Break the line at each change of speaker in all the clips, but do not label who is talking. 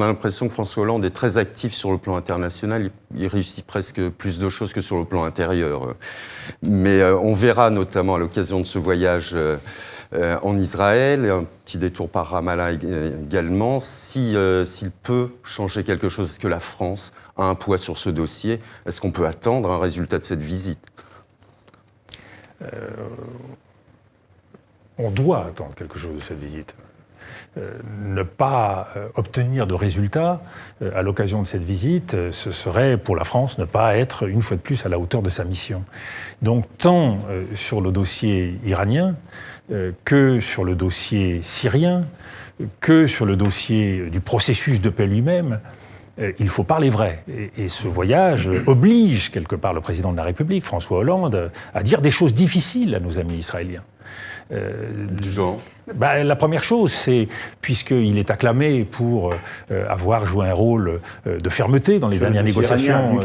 on a l'impression que François Hollande est très actif sur le plan international. Il réussit presque plus de choses que sur le plan intérieur. Mais on verra notamment à l'occasion de ce voyage en Israël, un petit détour par Ramallah également, s'il peut changer quelque chose. Est-ce que la France a un poids sur ce dossier? Est-ce qu'on peut attendre un résultat de cette visite?
On doit attendre quelque chose de cette visite. Ne pas obtenir de résultats à l'occasion de cette visite, ce serait pour la France ne pas être une fois de plus à la hauteur de sa mission. Donc tant sur le dossier iranien que sur le dossier syrien, que sur le dossier du processus de paix lui-même, il faut parler vrai. Et ce voyage oblige quelque part le président de la République, François Hollande, à dire des choses difficiles à nos amis israéliens.
Du genre?
La première chose, c'est, puisqu'il est acclamé pour avoir joué un rôle de fermeté dans les dernières négociations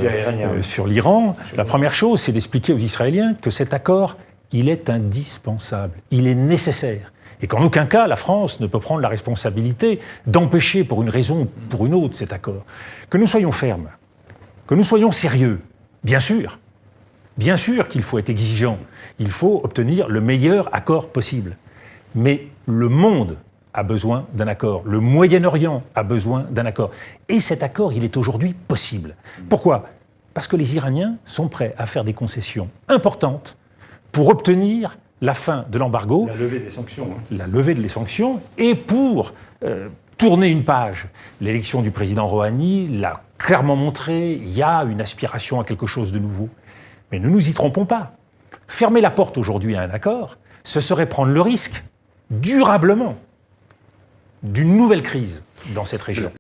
sur l'Iran, la première chose, c'est d'expliquer aux Israéliens que cet accord, il est indispensable, il est nécessaire. Et qu'en aucun cas, la France ne peut prendre la responsabilité d'empêcher, pour une raison ou pour une autre, cet accord. Que nous soyons fermes, que nous soyons sérieux, bien sûr. Bien sûr qu'il faut être exigeant, il faut obtenir le meilleur accord possible. Mais le monde a besoin d'un accord, le Moyen-Orient a besoin d'un accord. Et cet accord, il est aujourd'hui possible. Pourquoi? Parce que les Iraniens sont prêts à faire des concessions importantes pour obtenir la fin de l'embargo,
la levée des sanctions.
La levée des sanctions, et pour tourner une page. L'élection du président Rouhani l'a clairement montré, il y a une aspiration à quelque chose de nouveau. Mais ne nous y trompons pas. Fermer la porte aujourd'hui à un accord, ce serait prendre le risque, durablement, d'une nouvelle crise dans cette région.